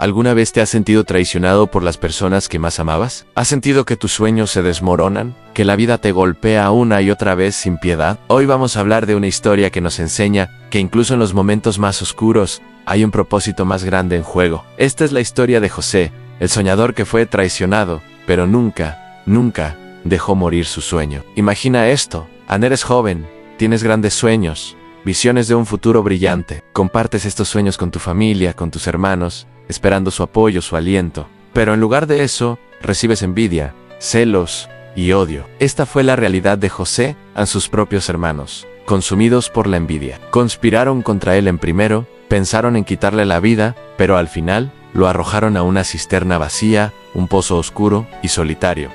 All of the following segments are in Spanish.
¿Alguna vez te has sentido traicionado por las personas que más amabas? ¿Has sentido que tus sueños se desmoronan? ¿Que la vida te golpea una y otra vez sin piedad? Hoy vamos a hablar de una historia que nos enseña que incluso en los momentos más oscuros hay un propósito más grande en juego. Esta es la historia de José, el soñador que fue traicionado, pero nunca dejó morir su sueño. Imagina esto: eres joven, tienes grandes sueños, visiones de un futuro brillante. Compartes estos sueños con tu familia, con tus hermanos, esperando su apoyo, su aliento. Pero en lugar de eso, recibes envidia, celos y odio. Esta fue la realidad de José a sus propios hermanos, consumidos por la envidia. Conspiraron contra él en primero, pensaron en quitarle la vida, pero al final lo arrojaron a una cisterna vacía, un pozo oscuro y solitario.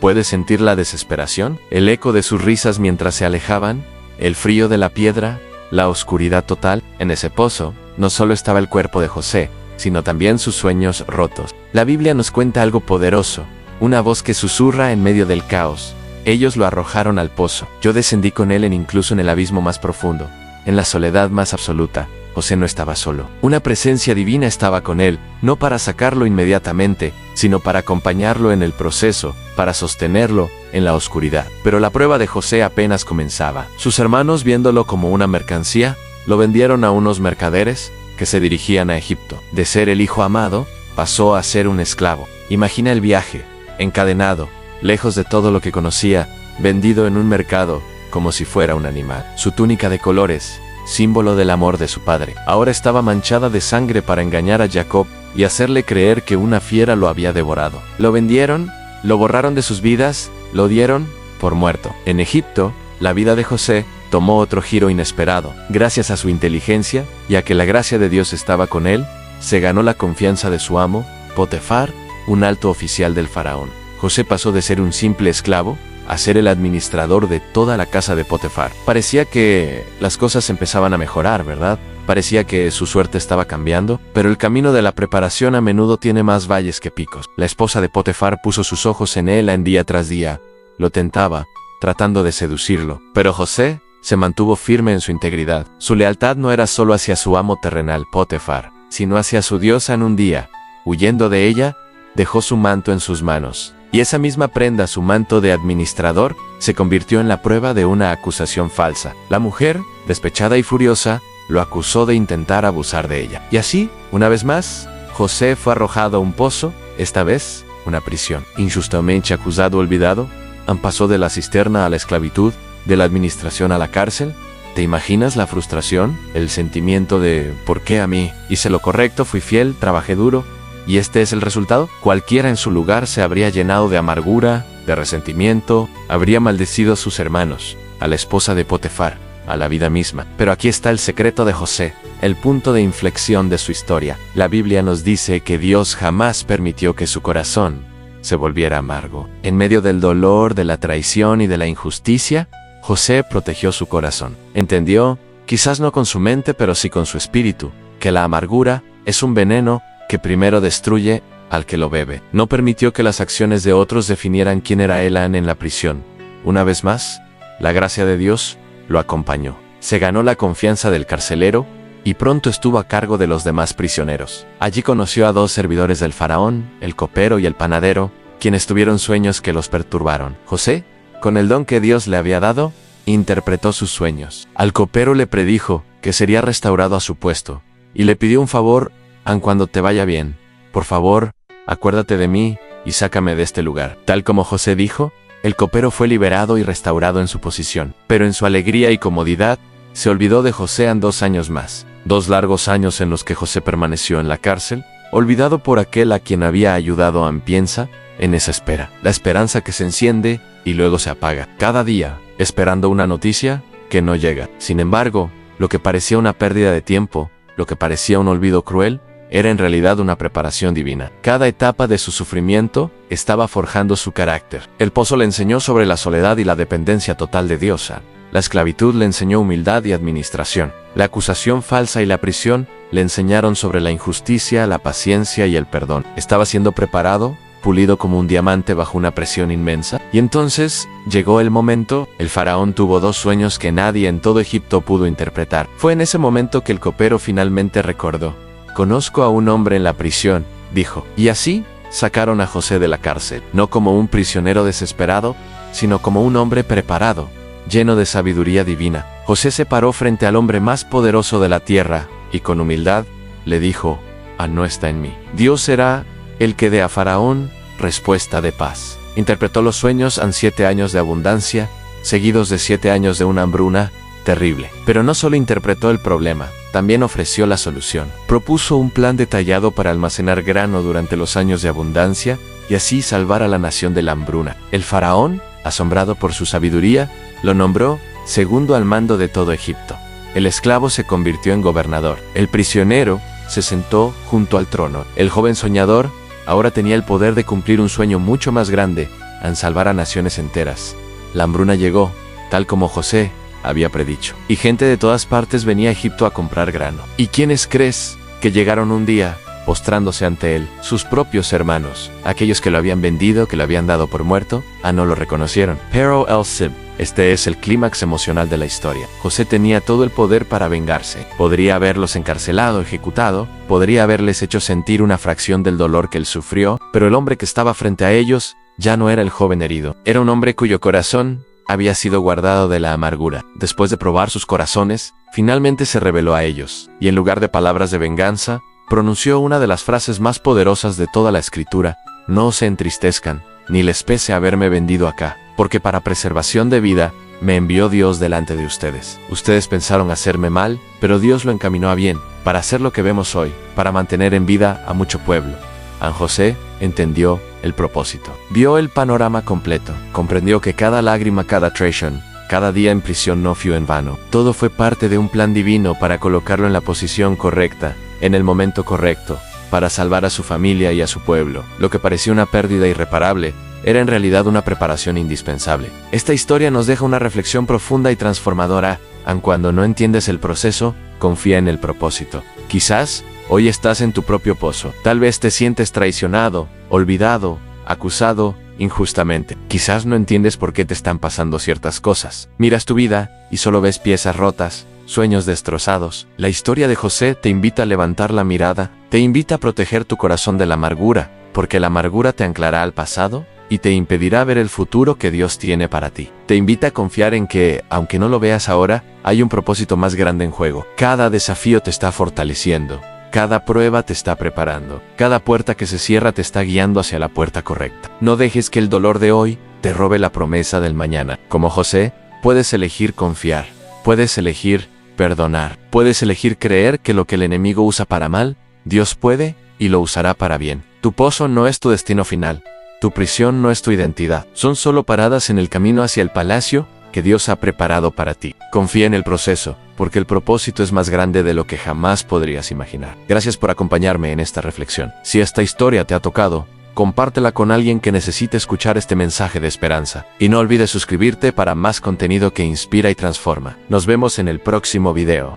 ¿Puedes sentir la desesperación? El eco de sus risas mientras se alejaban, el frío de la piedra, la oscuridad total. En ese pozo no solo estaba el cuerpo de José, sino también sus sueños rotos. La Biblia nos cuenta algo poderoso, una voz que susurra en medio del caos. Ellos lo arrojaron al pozo. Yo descendí con él incluso en el abismo más profundo, en la soledad más absoluta. José no estaba solo. Una presencia divina estaba con él, no para sacarlo inmediatamente, sino para acompañarlo en el proceso, para sostenerlo en la oscuridad. Pero la prueba de José apenas comenzaba. Sus hermanos, viéndolo como una mercancía, lo vendieron a unos mercaderes que se dirigían a Egipto. De ser el hijo amado, pasó a ser un esclavo. Imagina el viaje, encadenado, lejos de todo lo que conocía, vendido en un mercado como si fuera un animal. Su túnica de colores, símbolo del amor de su padre, ahora estaba manchada de sangre para engañar a Jacob y hacerle creer que una fiera lo había devorado. Lo vendieron, lo borraron de sus vidas, lo dieron por muerto. En Egipto, la vida de José tomó otro giro inesperado. Gracias a su inteligencia y a que la gracia de Dios estaba con él, se ganó la confianza de su amo, Potifar, un alto oficial del faraón. José pasó de ser un simple esclavo a ser el administrador de toda la casa de Potifar. Parecía que las cosas empezaban a mejorar, ¿verdad? Parecía que su suerte estaba cambiando, pero el camino de la preparación a menudo tiene más valles que picos. La esposa de Potifar puso sus ojos en él día tras día, lo tentaba, tratando de seducirlo. Pero José se mantuvo firme en su integridad. Su lealtad no era solo hacia su amo terrenal, Potifar, sino hacia su diosa. En un día, huyendo de ella, dejó su manto en sus manos. Y esa misma prenda, su manto de administrador, se convirtió en la prueba de una acusación falsa. La mujer, despechada y furiosa, lo acusó de intentar abusar de ella. Y así, una vez más, José fue arrojado a un pozo, esta vez, una prisión. Injustamente acusado, olvidado, pasó de la cisterna a la esclavitud, de la administración a la cárcel. ¿Te imaginas la frustración? El sentimiento de ¿por qué a mí? Hice lo correcto, fui fiel, trabajé duro. ¿Y este es el resultado? Cualquiera en su lugar se habría llenado de amargura, de resentimiento, habría maldecido a sus hermanos, a la esposa de Potifar, a la vida misma. Pero aquí está el secreto de José, el punto de inflexión de su historia. La Biblia nos dice que Dios jamás permitió que su corazón se volviera amargo. En medio del dolor, de la traición y de la injusticia, José protegió su corazón. Entendió, quizás no con su mente, pero sí con su espíritu, que la amargura es un veneno que primero destruye al que lo bebe. No permitió que las acciones de otros definieran quién era él en la prisión. Una vez más, la gracia de Dios lo acompañó. Se ganó la confianza del carcelero y pronto estuvo a cargo de los demás prisioneros. Allí conoció a dos servidores del faraón, el copero y el panadero, quienes tuvieron sueños que los perturbaron. José, con el don que Dios le había dado, interpretó sus sueños. Al copero le predijo que sería restaurado a su puesto y le pidió un favor: cuando te vaya bien, por favor, acuérdate de mí y sácame de este lugar. Tal como José dijo, el copero fue liberado y restaurado en su posición. Pero en su alegría y comodidad, se olvidó de José 2 años más. 2 largos años en los que José permaneció en la cárcel, olvidado por aquel a quien había ayudado. Piensa en esa espera. La esperanza que se enciende y luego se apaga. Cada día, esperando una noticia que no llega. Sin embargo, lo que parecía una pérdida de tiempo, lo que parecía un olvido cruel, era en realidad una preparación divina. Cada etapa de su sufrimiento estaba forjando su carácter. El pozo le enseñó sobre la soledad y la dependencia total de Dios. La esclavitud le enseñó humildad y administración. La acusación falsa y la prisión le enseñaron sobre la injusticia, la paciencia y el perdón. Estaba siendo preparado, pulido como un diamante bajo una presión inmensa. Y entonces llegó el momento. El faraón tuvo 2 sueños que nadie en todo Egipto pudo interpretar. Fue en ese momento que el copero finalmente recordó: Conozco a un hombre en la prisión, dijo. Y así sacaron a José de la cárcel, no como un prisionero desesperado, sino como un hombre preparado, lleno de sabiduría divina. José se paró frente al hombre más poderoso de la tierra, y con humildad le dijo: no está en mí. Dios será el que dé a Faraón respuesta de paz. Interpretó los sueños en 7 años de abundancia, seguidos de 7 años de una hambruna terrible. Pero no solo interpretó el problema, también ofreció la solución. Propuso un plan detallado para almacenar grano durante los años de abundancia y así salvar a la nación de la hambruna. El faraón, asombrado por su sabiduría, lo nombró segundo al mando de todo Egipto. El esclavo se convirtió en gobernador. El prisionero se sentó junto al trono. El joven soñador ahora tenía el poder de cumplir un sueño mucho más grande, en salvar a naciones enteras. La hambruna llegó, tal como José había predicho, y gente de todas partes venía a Egipto a comprar grano. ¿Y quiénes crees que llegaron un día, postrándose ante él? Sus propios hermanos, aquellos que lo habían vendido, que lo habían dado por muerto, no lo reconocieron. Pero el Sib. Este es el clímax emocional de la historia. José tenía todo el poder para vengarse. Podría haberlos encarcelado, ejecutado, podría haberles hecho sentir una fracción del dolor que él sufrió, pero el hombre que estaba frente a ellos ya no era el joven herido. Era un hombre cuyo corazón había sido guardado de la amargura. Después de probar sus corazones, finalmente se reveló a ellos, y en lugar de palabras de venganza, pronunció una de las frases más poderosas de toda la escritura: no se entristezcan, ni les pese haberme vendido acá, porque para preservación de vida me envió Dios delante de ustedes. Ustedes pensaron hacerme mal, pero Dios lo encaminó a bien, para hacer lo que vemos hoy, para mantener en vida a mucho pueblo. José entendió el propósito. Vio el panorama completo. Comprendió que cada lágrima, cada traición, cada día en prisión no fue en vano. Todo fue parte de un plan divino para colocarlo en la posición correcta, en el momento correcto, para salvar a su familia y a su pueblo. Lo que parecía una pérdida irreparable era en realidad una preparación indispensable. Esta historia nos deja una reflexión profunda y transformadora. Aun cuando no entiendes el proceso, confía en el propósito. Quizás hoy estás en tu propio pozo. Tal vez te sientes traicionado, olvidado, acusado injustamente. Quizás no entiendes por qué te están pasando ciertas cosas. Miras tu vida y solo ves piezas rotas, sueños destrozados. La historia de José te invita a levantar la mirada, te invita a proteger tu corazón de la amargura, porque la amargura te anclará al pasado y te impedirá ver el futuro que Dios tiene para ti. Te invita a confiar en que, aunque no lo veas ahora, hay un propósito más grande en juego. Cada desafío te está fortaleciendo. Cada prueba te está preparando. Cada puerta que se cierra te está guiando hacia la puerta correcta. No dejes que el dolor de hoy te robe la promesa del mañana. Como José, puedes elegir confiar. Puedes elegir perdonar. Puedes elegir creer que lo que el enemigo usa para mal, Dios puede y lo usará para bien. Tu pozo no es tu destino final. Tu prisión no es tu identidad. Son solo paradas en el camino hacia el palacio que Dios ha preparado para ti. Confía en el proceso, porque el propósito es más grande de lo que jamás podrías imaginar. Gracias por acompañarme en esta reflexión. Si esta historia te ha tocado, compártela con alguien que necesite escuchar este mensaje de esperanza. Y no olvides suscribirte para más contenido que inspira y transforma. Nos vemos en el próximo video.